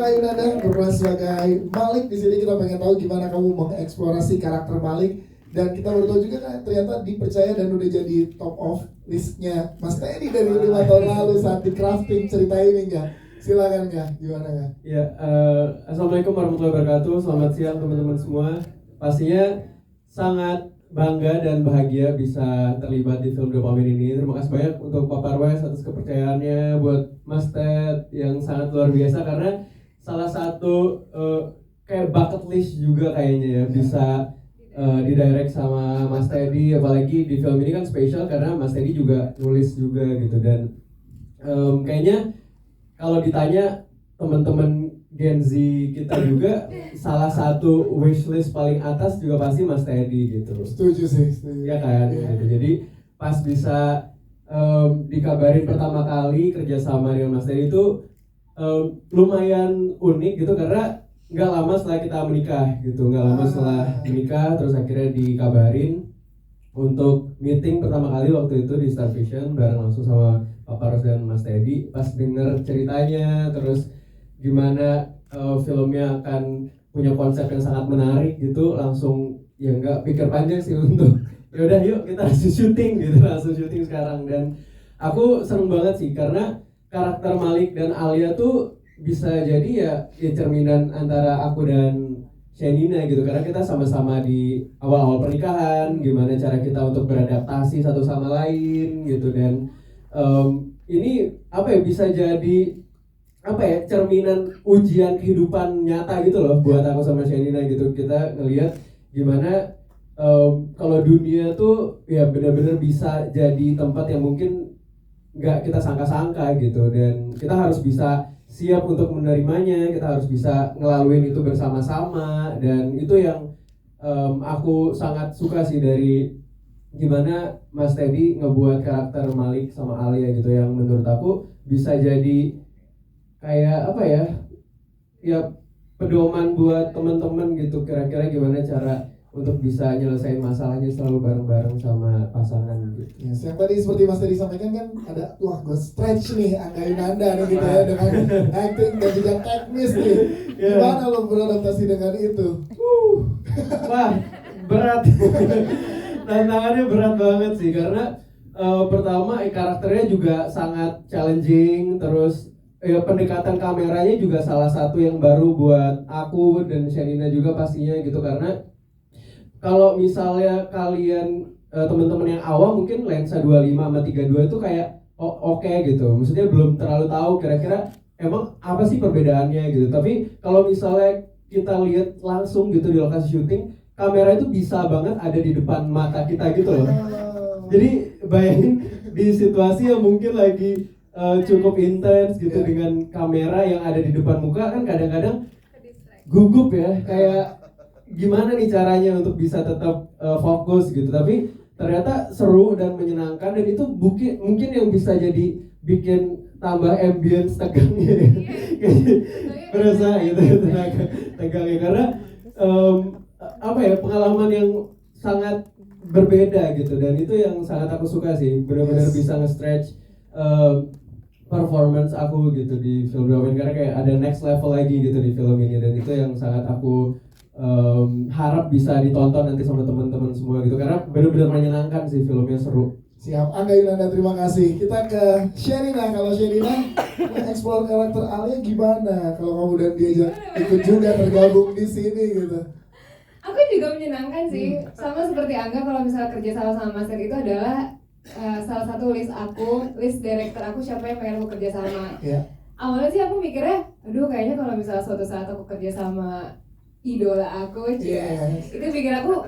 Hai Nanda, berperan sebagai Malik. Di sini kita pengen tahu gimana kamu mengeksplorasi karakter Malik, dan kita baru tahu juga kan ternyata dipercaya dan udah jadi top of listnya Mas Teddy dari 5 tahun lalu saat di crafting. Cerita ini nggak? Silakan nggak? Gimana nggak? Ya, Assalamualaikum warahmatullahi wabarakatuh. Selamat siang teman-teman semua. Pastinya sangat bangga dan bahagia bisa terlibat di film Dopamin ini. Terima kasih banyak untuk Pak Parwes atas kepercayaannya, buat Mas Ted yang sangat luar biasa, karena salah satu kayak bucket list juga kayaknya ya bisa didirect sama Mas Teddy. Apalagi di film ini kan spesial karena Mas Teddy juga nulis juga gitu, dan kayaknya kalau ditanya teman-teman Gen Z kita juga salah satu wishlist paling atas juga pasti Mas Teddy gitu. Setuju sih, setuju. Ya kan, Iya. gitu. Jadi pas bisa dikabarin pertama kali kerja sama dengan Mas Teddy itu lumayan unik gitu, karena nggak lama setelah kita menikah gitu, nggak lama setelah menikah terus akhirnya dikabarin untuk meeting pertama kali waktu itu di Star Vision bareng langsung sama Pak Paros dan Mas Teddy. Pas denger ceritanya, terus gimana filmnya akan punya konsep yang sangat menarik gitu, langsung ya nggak pikir panjang sih untuk ya udah yuk kita langsung syuting gitu, langsung syuting sekarang. Dan aku seneng banget sih karena karakter Malik dan Alia tuh bisa jadi ya cerminan antara aku dan Shenina gitu, karena kita sama-sama di awal-awal pernikahan, gimana cara kita untuk beradaptasi satu sama lain gitu. Dan ini apa ya, bisa jadi apa ya, cerminan ujian kehidupan nyata gitu loh buat aku sama Shenina gitu. Kita ngelihat gimana kalau dunia tuh ya benar-benar bisa jadi tempat yang mungkin nggak kita sangka-sangka gitu, dan kita harus bisa siap untuk menerimanya, kita harus bisa ngelaluin itu bersama-sama. Dan itu yang aku sangat suka sih dari gimana Mas Teddy ngebuat karakter Malik sama Alia gitu, yang menurut aku bisa jadi kayak apa ya, ya pedoman buat teman-teman gitu, kira-kira gimana cara untuk bisa nyelesain masalahnya selalu bareng-bareng sama pasangan gitu. Yes, yang tadi seperti Mas Teddy sampaikan kan ada, wah gue stretch nih Angga Yunanda nih gitu ya, dengan acting dan juga teknis nih. Gimana lo beradaptasi dengan itu? Wah, berat. Tantangannya berat banget sih, karena pertama karakternya juga sangat challenging, terus pendekatan kameranya juga salah satu yang baru buat aku dan Shenina juga pastinya gitu. Karena kalau misalnya kalian teman-teman yang awam mungkin lensa 25 sama 32 itu kayak oke gitu. Maksudnya belum terlalu tahu kira-kira emang apa sih perbedaannya gitu. Tapi kalau misalnya kita lihat langsung gitu di lokasi syuting, kamera itu bisa banget ada di depan mata kita gitu loh. Jadi bayangin di situasi yang mungkin lagi cukup intens gitu, dengan kamera yang ada di depan muka, kan kadang-kadang gugup ya, kayak gimana nih caranya untuk bisa tetap fokus gitu. Tapi ternyata seru dan menyenangkan, dan itu mungkin yang bisa jadi bikin tambah ambience tegangnya. Berasa gitu tegangnya, karena apa ya, pengalaman yang sangat berbeda gitu. Dan itu yang sangat aku suka sih, benar-benar bisa nge-stretch performance aku gitu di film Dopamin, karena kayak ada next level lagi gitu di film ini. Dan itu yang sangat aku harap bisa ditonton nanti sama teman-teman semua gitu, karena benar-benar menyenangkan sih, filmnya seru. Siap, Angga Yunanda, terima kasih. Kita ke Shenina. Kalau Shenina mengeksplor karakter Alia gimana? Kalau kamu dan diajak ikut juga tergabung di sini gitu. Aku juga menyenangkan sih, sama seperti Angga. Kalau misalnya kerja sama Mas Ted itu adalah salah satu list director aku, siapa yang pengen aku kerja sama. Awalnya sih aku mikirnya, aduh kayaknya kalau misalnya suatu saat aku kerja sama idola aku, itu pikir aku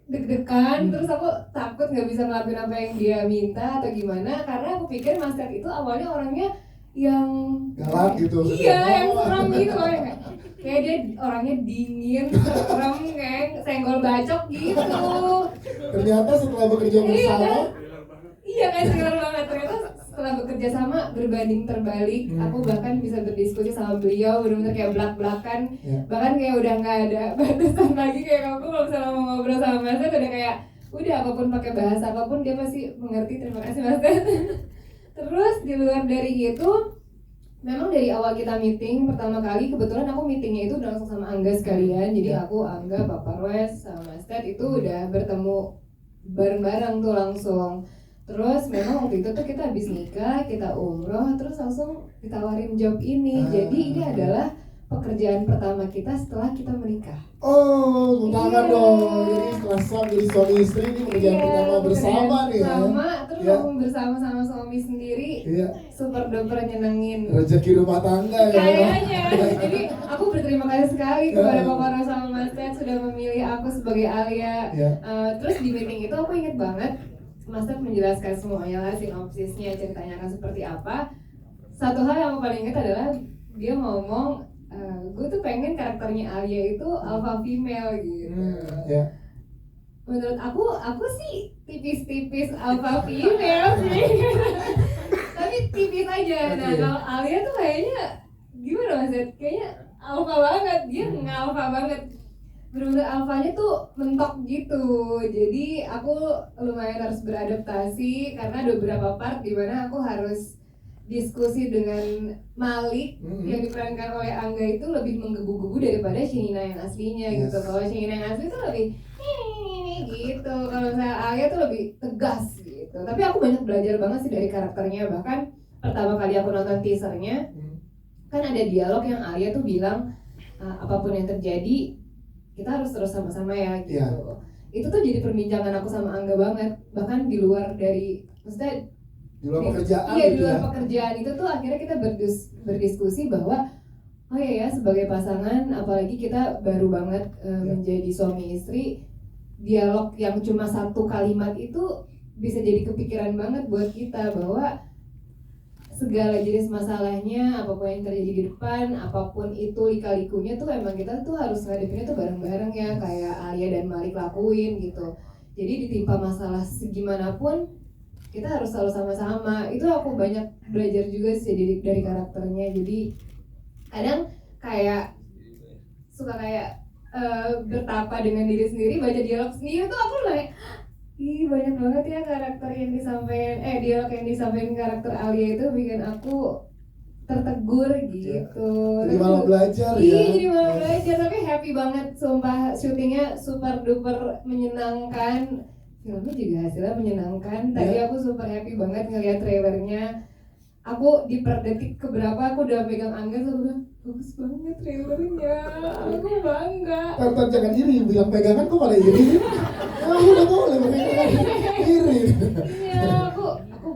deg-degan, terus aku takut nggak bisa ngelakuin apa yang dia minta atau gimana, karena aku pikir Mas Ted itu awalnya orangnya yang galak gitu. Iya, yang serem gitu loh, kayak dia orangnya dingin, serem, kayak senggol bacok gitu. Ternyata setelah bekerja bersama, iya kan, segar banget. Ternyata setelah bekerja sama berbanding terbalik. Aku bahkan bisa berdiskusi sama beliau benar-benar kayak belak-belakan. Bahkan kayak udah nggak ada batasan lagi, kayak aku kalau misalnya mau ngobrol sama Mas Ted udah kayak udah apapun, pakai bahasa apapun dia pasti mengerti. Terima kasih Mas Ted. Terus di luar dari itu memang dari awal kita meeting pertama kali, kebetulan aku meetingnya itu udah langsung sama Angga sekalian. Jadi aku, Angga, Papa Roes, sama Mas Ted itu udah bertemu bareng-bareng tuh langsung. Terus memang waktu itu tuh kita habis nikah, kita umroh, terus langsung ditawarin job ini. Jadi ini adalah pekerjaan pertama kita setelah kita menikah. Oh, tangan dong. Jadi setelah jadi suami istri ini pekerjaan pertama bersama nih ya. Sama, terus ngomong bersama sama suami sendiri. Iya. Super duper nyenengin. Rezeki rumah tangga ya. Kayaknya. Jadi aku berterima kasih sekali kepada Papa Ros sama Mas Ted sudah memilih aku sebagai Alia. Terus di meeting itu aku inget banget Mas Ted menjelaskan semuanya lah, sinopsisnya, ceritanya akan seperti apa. Satu hal yang aku paling ingat adalah dia ngomong, gue tuh pengen karakternya Alia itu alpha female gitu. Menurut aku sih tipis-tipis alpha female sih. Tapi tipis aja. Nah kalau Alia tuh kayaknya gimana Mas Ed? Kayaknya alpha banget, dia ngalpha banget. Bener-bener alfanya tuh mentok gitu. Jadi aku lumayan harus beradaptasi karena ada beberapa part di mana aku harus diskusi dengan Malik yang diperankan oleh Angga itu lebih menggebu-gebu daripada Shenina yang aslinya gitu. Kalau Shenina yang asli tuh lebih gitu. Kalau saya Alia tuh lebih tegas gitu. Tapi aku banyak belajar banget sih dari karakternya. Bahkan pertama kali aku nonton teasernya kan ada dialog yang Alia tuh bilang apapun yang terjadi kita harus terus sama-sama ya gitu. Itu tuh jadi perbincangan aku sama Angga banget. Bahkan di luar dari, maksudnya di luar pekerjaan. Iya, di luar pekerjaan itu tuh akhirnya kita berdiskusi bahwa oh iya ya sebagai pasangan, apalagi kita baru banget menjadi suami istri, dialog yang cuma satu kalimat itu bisa jadi kepikiran banget buat kita bahwa segala jenis masalahnya, apapun yang terjadi di depan, apapun itu lika-likunya tuh emang kita tuh harus ngadepinnya tuh bareng-bareng ya, kayak Alia dan Malik lakuin gitu. Jadi ditimpa masalah segimanapun kita harus selalu sama-sama. Itu aku banyak belajar juga sih dari karakternya. Jadi kadang kayak suka kayak bertapa dengan diri sendiri, baca dialog sendiri tuh aku kayak ih banyak banget ya karakter yang disampaikan, dialog yang disampaikan karakter Alia itu bikin aku tertegur gitu. Jadi malah belajar ya. Iya, jadi malah belajar, tapi happy banget sumpah, syutingnya super duper menyenangkan. Filmnya juga hasilnya menyenangkan. Tadi aku super happy banget ngeliat trailernya. Aku di per detik keberapa aku udah pegang Angga tuh bilang bagus banget trailernya. Aku bangga. Tonton jangan iri, bilang pegangan kok malah iri. Aku udah boleh pegangan iri. Iya, aku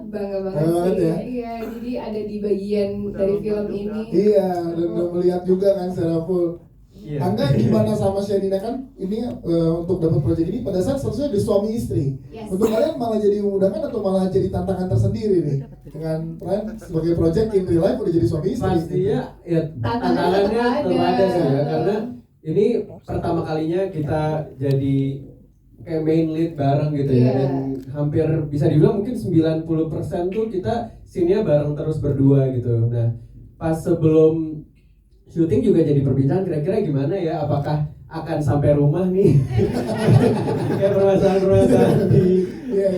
bangga banget sih. Ya. Iya, jadi ada di bagian dari film ini. Iya, dan udah melihat juga kan secara full. Angga gimana sama Shenina kan ini untuk dapat proyek ini pada saat seharusnya di suami istri. Untuk kalian malah jadi memudahkan atau malah jadi tantangan tersendiri nih dengan peran sebagai proyek in real life udah jadi suami istri. Pastinya ya tantangannya tetap ada sih ya, karena ini pertama kalinya kita jadi kayak main lead bareng gitu ya, dan hampir bisa dibilang mungkin 90% tuh kita scene-nya bareng terus berdua gitu. Nah pas sebelum syuting juga jadi perbincangan kira-kira gimana ya, apakah akan sampai rumah nih kayak permasalahan di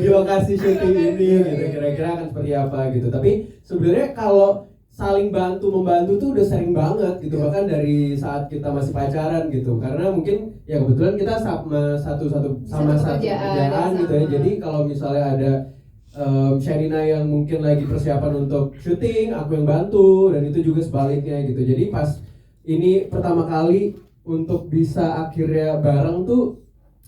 lokasi syuting ini gitu, kira-kira akan seperti apa gitu. Tapi sebenarnya kalau saling membantu tuh udah sering banget gitu, bahkan dari saat kita masih pacaran gitu, karena mungkin ya kebetulan kita sama satu kerjaan gitu ya. Jadi kalau misalnya ada Shenina yang mungkin lagi persiapan untuk syuting, aku yang bantu, dan itu juga sebaliknya gitu. Jadi pas ini pertama kali untuk bisa akhirnya bareng tuh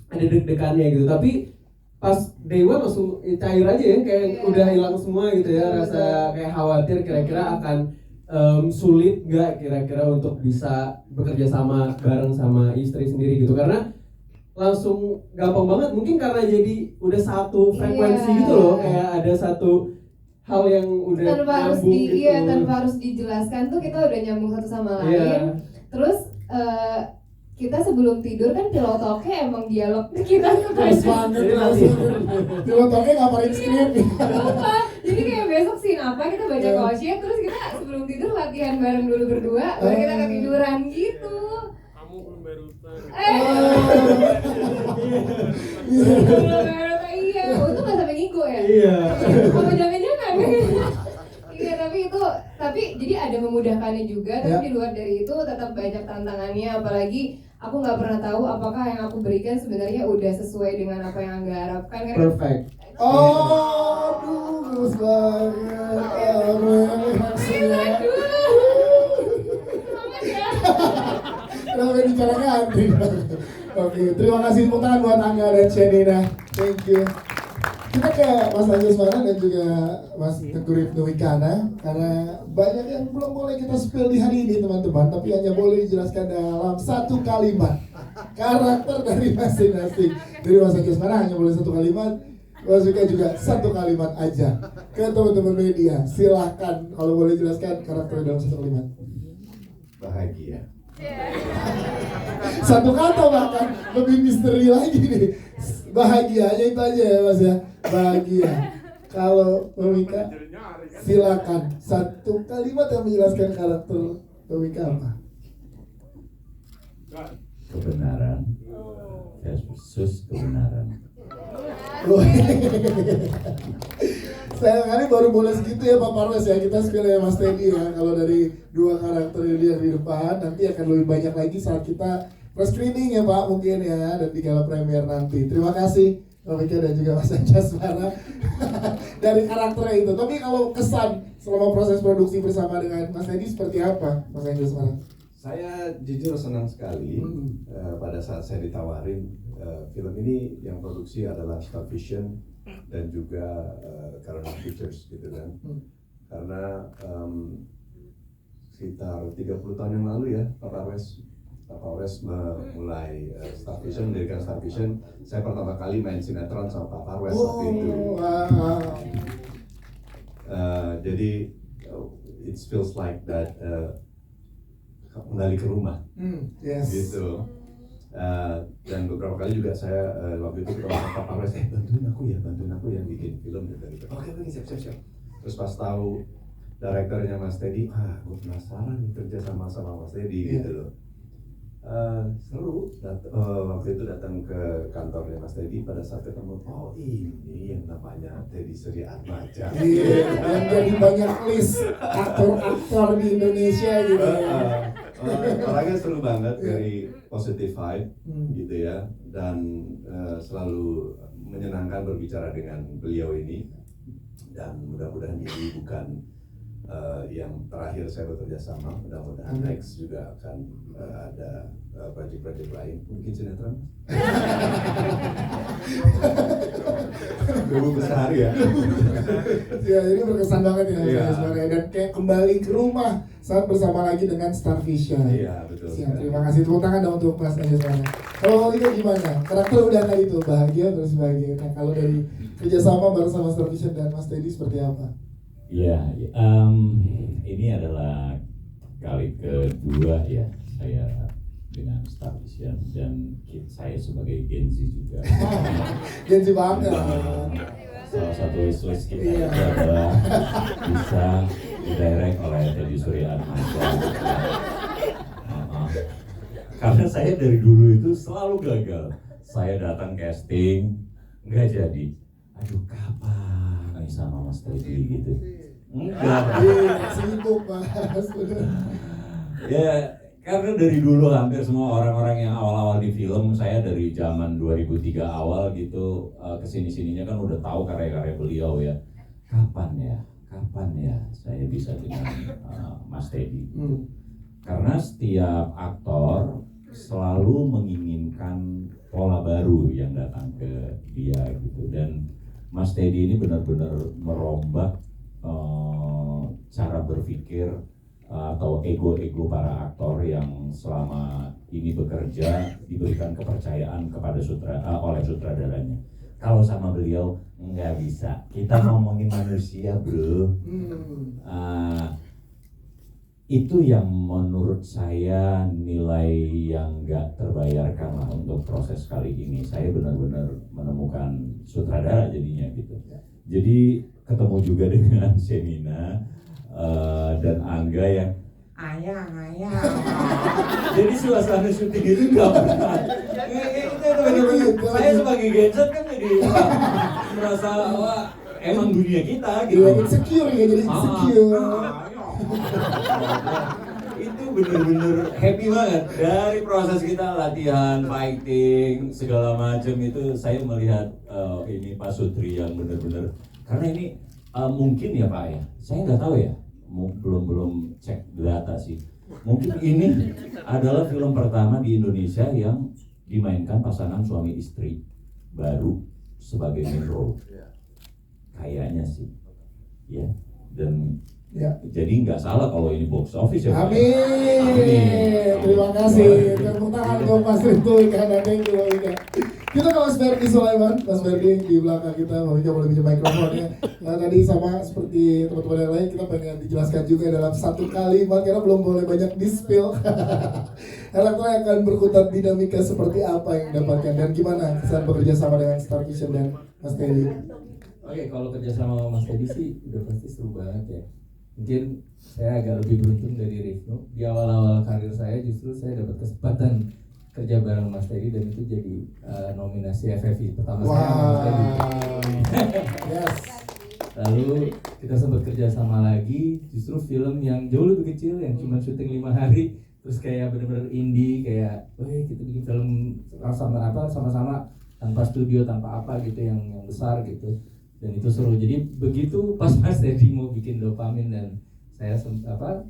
ada deg-degannya gitu. Tapi pas day one langsung cair aja ya, kayak udah hilang semua gitu ya, rasa kayak khawatir kira-kira akan sulit nggak kira-kira untuk bisa bekerja sama bareng sama istri sendiri gitu, karena langsung gampang banget, mungkin karena jadi udah satu frekuensi gitu loh, kayak ada satu hal yang udah tanpa harus gitu. Tanpa harus dijelaskan tuh kita udah nyambung satu sama lain. Terus kita sebelum tidur kan pillow talk-nya emang dialog kita pillow talk-nya ngapain skrip. Lupa. Jadi kayak besok scene apa kita baca quotient, terus kita sebelum tidur latihan bareng dulu berdua, baru kita ketiduran gitu. Belum bayar utang. Iya, untung gak sampai ngigo ya. Iya. Apa jangan-jangan? Iya, tapi itu Tapi jadi ada memudahkannya juga, tapi Ya. di luar dari itu tetap banyak tantangannya. Apalagi aku nggak pernah tahu apakah yang aku berikan sebenarnya udah sesuai dengan apa yang Angga harapkan. Karena Perfect. Oh, aduh, gemes banget. Maksudnya. Selamat ya. Kenapa bicaranya Andri? Oke, terima kasih tepuk tangan buat Angga dan Shenina. Thank you. Kita ke Mas Anjasmara dan juga Mas Teguh Ibnu Wicana, karena banyak yang belum boleh kita spill di hari ini teman-teman, tapi hanya boleh dijelaskan dalam satu kalimat karakter dari masing-masing. Dari Mas Anjasmara hanya boleh satu kalimat, Mas Wika juga satu kalimat aja. Ke teman-teman media, silahkan kalau boleh jelaskan karakter dalam satu kalimat. Bahagia. Satu kata bahkan lebih misteri lagi nih. Bahagianya itu aja ya Mas ya. Bahagia. Kalau Wika silakan satu kalimat yang menjelaskan karakter Wika apa? Kebenaran versus kebenaran. Loh. Sayang kali baru boleh segitu ya Pak Parwes ya. Kita spill ya Mas Teddy ya. Kalau dari dua karakter ini yang di depan, nanti akan lebih banyak lagi saat kita press screening ya Pak mungkin ya, dan di gala premier nanti. Terima kasih Pak Wika dan juga Mas Anjasmara dari karakternya itu. Tapi kalau kesan selama proses produksi bersama dengan Mas Teddy seperti apa Mas Anjasmara? Saya jujur senang sekali pada saat saya ditawarin film ini yang produksi adalah Star Vision dan juga Karena Pictures gitu kan. Karena sekitar 30 tahun yang lalu ya Pak Parwes memulai Star Vision, mendirikan Star Vision. Saya pertama kali main sinetron sama Pak Parwes waktu itu. Jadi it feels like that kembali ke rumah, Yes. gitu. Dan beberapa kali juga saya waktu itu ketemu Pak Parwes, bantuin aku ya bikin film gitu. Oke, siap. Terus pas tahu direkturnya Mas Teddy, gue penasaran nih kerja sama Mas Teddy gitu loh. Seru. Waktu itu datang ke kantornya Mas Teddy, pada saat ketemu, oh ini yang namanya Teddy Surya Atmaja. Iya, yang jadi banyak list aktor-aktor di Indonesia gitu ya. Orangnya seru banget, dari positive vibe gitu ya, dan selalu menyenangkan berbicara dengan beliau ini, dan mudah-mudahan ini bukan yang terakhir saya bekerja sama. Mudah-mudahan next juga akan ada project-project lain, mungkin sinetron. Dulu besar ya. Ya, ini berkesan banget ya Iya. sebenarnya, dan kayak kembali ke rumah saat bersama lagi dengan Star Vision. Iya, betul. Siap, terima kasih, tepuk tangan dong untuk Mas Anjasmara. Kalau Wika gimana? Karakter udah tadi tuh bahagia terus bahagia. Nah, kalau dari kerjasama bareng sama Star Vision dan Mas Teddy seperti apa? Ya, ini adalah kali kedua ya saya dengan Star Vision, dan saya sebagai Gen Z juga. Genji banget. Salah satu wish kita Iya. itu adalah bisa didirect oleh Teddy Surya Atmaja. Karena saya dari dulu itu selalu gagal. Saya datang casting, nggak jadi. Aduh, kapan nih sama Mas Teddy gitu. Enggak. Sibuk Mas. Ya, karena dari dulu hampir semua orang-orang yang awal-awal di film, saya dari zaman 2003 awal gitu, kesini-sininya kan udah tahu karya-karya beliau ya. Kapan ya saya bisa dengan Mas Teddy gitu. Karena setiap aktor selalu menginginkan pola baru yang datang ke dia gitu, dan Mas Teddy ini benar-benar merombak cara berpikir atau ego-ego para aktor yang selama ini bekerja diberikan kepercayaan kepada oleh sutradaranya. Kalau sama beliau nggak bisa, kita ngomongin manusia bro. Itu yang menurut saya nilai yang nggak terbayarkan lah untuk proses kali ini. Saya benar-benar menemukan sutradara jadinya gitu. Jadi ketemu juga dengan Shenina dan Angga yang ayang. Jadi suasana syuting itu nggak berat. Saya sebagai Gen Z kan jadi merasa wah emang dunia kita gitu. Insecure ya, jadi insecure. Itu bener-bener happy banget dari proses kita latihan, fighting segala macam itu saya melihat ini Pak Sutri yang bener-bener karena ini mungkin ya Pak ya, saya nggak tahu ya, belum cek data sih. Mungkin ini adalah film pertama di Indonesia yang dimainkan pasangan suami istri baru sebagai main role. Kayaknya sih, ya dan. Ya. Jadi nggak salah kalau ini box office ya. Pak. Amin. Terima kasih. Tepuk tangan untuk Mas Rito karena thank you Mika. Kita ke Mas Ferdi Sulaiman, Mas Ferdi di belakang kita, Mika boleh pinjam mikrofonnya. Nah tadi sama seperti teman-teman yang lain kita pengen dijelaskan juga dalam satu kalimat karena belum boleh banyak di-spill. Karakter yang akan berkutat dinamika seperti apa yang didapatkan dan gimana kesan bekerja sama dengan Star Vision dan Mas Teddy. Oke, kalau kerja sama Mas Teddy sih udah pasti seru banget ya. Mungkin saya agak lebih beruntung dari Rifno. Di awal-awal karir saya justru saya dapat kesempatan kerja bareng Mas Teddy dan itu jadi nominasi FFI pertama saya sama Mas Teddy. Yes. Lalu kita sempat kerja sama lagi, justru film yang jauh lebih kecil yang cuma syuting 5 hari, terus kayak bener-bener indie kayak, kita bikin film sama-sama tanpa studio tanpa apa gitu yang besar gitu. Dan itu seru. Jadi begitu pas Mas Teddy mau bikin Dopamin dan saya sempat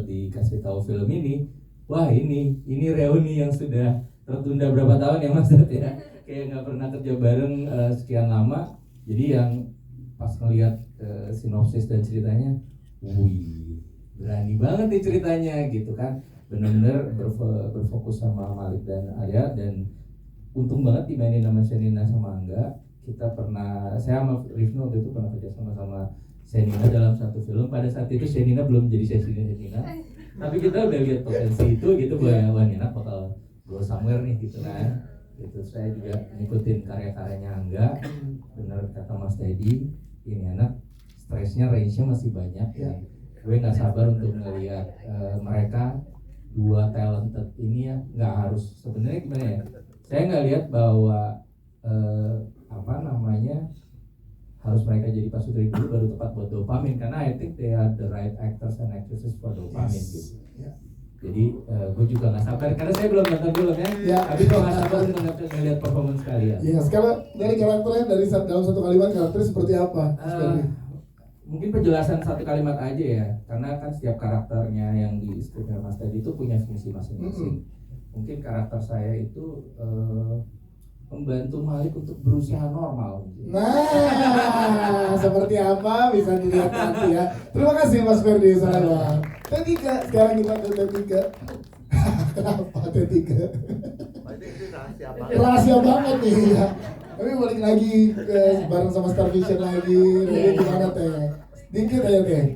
dikasih tahu film ini, wah ini reuni yang sudah tertunda berapa tahun ya Mas Teddy ya, kayak nggak pernah kerja bareng sekian lama. Jadi yang pas ngelihat sinopsis dan ceritanya, wih berani banget nih ceritanya gitu kan, benar-benar berfokus sama Malik dan Arya dan untung banget dimainin sama Shenina sama Angga. Saya sama Rifno waktu itu pernah kerja sama Shenina dalam satu film. Pada saat itu Shenina belum jadi Shenina, tapi kita udah lihat potensi itu gitu bahwa Nina bakal go somewhere nih gitu kan. Itu saya juga ngikutin karya-karyanya Angga. Bener kata Mas Teddy, ini anak stresnya range-nya masih banyak ya. Gue nggak sabar untuk melihat mereka dua talented ini ya. Nggak harus sebenarnya gimana ya? Saya nggak lihat bahwa harus mereka jadi Pak Sutri dulu baru tepat buat Dopamin karena I think they are the right actors and actresses for Dopamin gitu. Jadi gue juga nggak sabar karena saya belum nonton filmnya, tapi gue nggak sabar untuk ngeliat performance kalian. Iya, sekarang dari karakternya dalam satu kalimat karakter seperti apa? Mungkin penjelasan satu kalimat aja ya, karena kan setiap karakternya yang di skripnya Mas Teddy itu punya fungsi masing-masing. Mungkin karakter saya itu membantu Malik untuk berusaha normal. Nah, seperti apa bisa dilihat nanti ya. Terima kasih Mas Ferdi Sulaiman. T3, sekarang kita ke T3. Kenapa T3? Rahasia banget nih ya. Tapi balik lagi ke bareng sama Star Vision lagi. Jadi gimana Teh? Dikit aja Teh.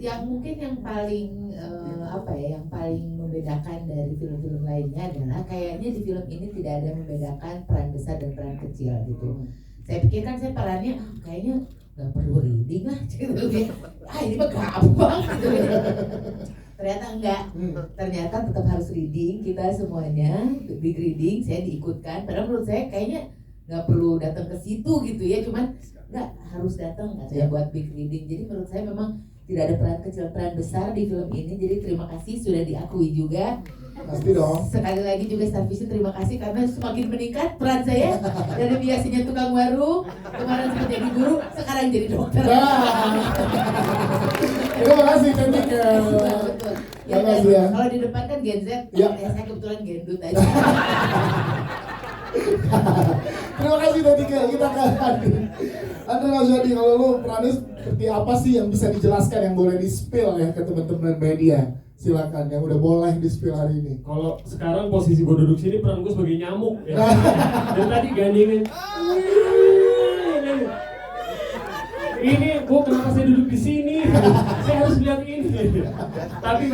Yang mungkin yang paling yang paling membedakan dari film-film lainnya adalah kayaknya di film ini tidak ada membedakan peran besar dan peran kecil gitu. Saya pikirkan saya perannya kayaknya nggak perlu reading lah gitu. Ini mah gampang gitu. Ternyata enggak. Ternyata tetap harus reading kita semuanya, big reading saya diikutkan. Padahal menurut saya kayaknya nggak perlu datang ke situ gitu ya, cuman nggak harus datang nggak saya buat big reading. Jadi menurut saya memang tidak ada peran kecil peran besar di film ini. Jadi terima kasih sudah diakui juga. Pasti dong. Sekali lagi juga Star Vision terima kasih karena semakin meningkat peran saya dari biasanya tukang warung, kemarin sempat jadi guru, sekarang jadi dokter. Terima kasih cantik ya. Betul. Ya, kalau di depan kan Gen Z, ya saya kebetulan gendut aja. Terima kasih tadi kita kan. Andre Mas Jadi, kalau lu perannya seperti apa sih yang bisa dijelaskan yang boleh di-spill ya ke teman-teman media? Silakan yang udah boleh di-spill hari ini. Kalau sekarang posisi gue duduk sini peran gue sebagai nyamuk ya. Dan tadi gandengin. Ini gue kenapa saya duduk di sini? Saya harus lihat ini. Tapi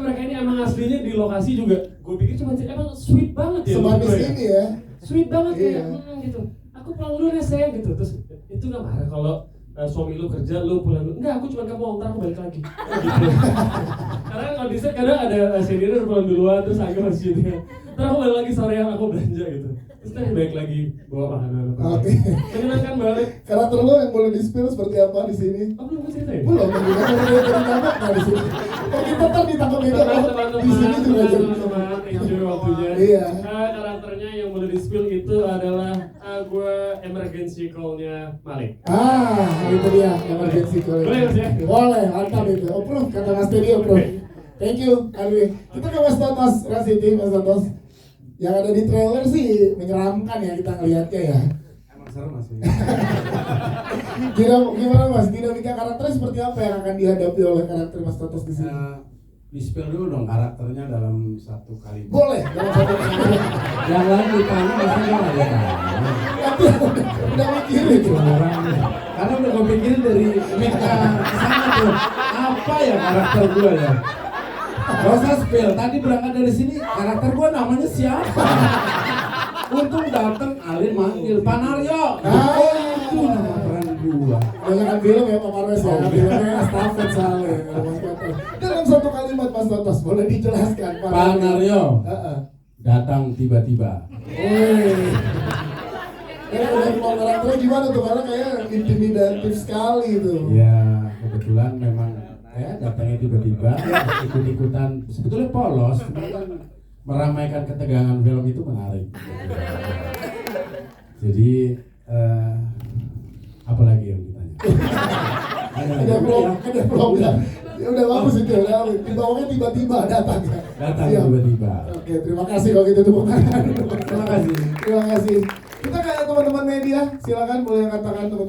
mereka ini emang aslinya di lokasi juga. Gue pikir cuma emang sweet banget ya. Semanis ini ya. Sweet banget ya. Gitu. Aku pulang dulu ya saya gitu. Terus itu nggak marah kalau suami lu kerja, lu pulang dulu. Enggak, aku cuma mau ntar aku balik lagi. Gitu. Karena kalau di set kadang ada senior pulang duluan terus agak masih Terus aku balik lagi sorean aku belanja gitu. Terus kan balik lagi bawa makanan. Oke. Menyenangkan banget. Karakter lo yang boleh di-spill seperti apa di sini? Oh, belum ceritain. Belum, kita boleh ditangkap nggak di sini? Oh, kita kan ditangkap media, oh, di sini juga jadi. Teman-teman, enjoy waktunya. Iya. Karakternya yang boleh di-spill itu adalah gue emergency call-nya Malik. Itu dia emergency call. Boleh, Mas, ya? Boleh, mantap itu. Approve, kata Mas Teddy, approve. Thank you, Alwi. Kita ke Mas Totos, Rasiti, Mas Totos. Yang ada di trailer sih menyeramkan ya kita ngelihatnya ya. Emang serem Mas. Gimana Mas, dinamika karakternya seperti apa yang akan dihadapi oleh karakter Mas Totos di sini? Di-spill dulu dong karakternya dalam satu kali. Boleh, dalam satu kali. Yang lain ditanya maksudnya nggak ada. Tapi udah mikirin tuh. Karena udah gue pikirin dari Mika kesana tuh. Apa ya karakter gue ya? Gak usah spill, tadi berangkat dari sini karakter gue namanya siapa? Untung dateng Alin manggil Pak Naryo. Itu nama keren gue. Banyak film ya Pak Marwes ya, filmnya estafet soalnya. Dalam satu kalimat Mas Totos, boleh dijelaskan Pak Naryo datang tiba-tiba. Udah mau karakternya gimana tuh, karena kayak intimidatif sekali tuh. Ya kebetulan memang datangnya tiba-tiba, ikut-ikutan. Sebetulnya polos, cuma kan meramaikan ketegangan film itu menarik. Jadi apa lagi yang ditanya? Ada belum ya udah bagus itu, udah dibawanya tiba-tiba datang ya. Datang Siap. tiba-tiba. Oke, terima kasih kalau gitu tepuk tangan. Terima kasih. Terima kasih. Kita kayak teman-teman media, silakan boleh katakan teman-teman.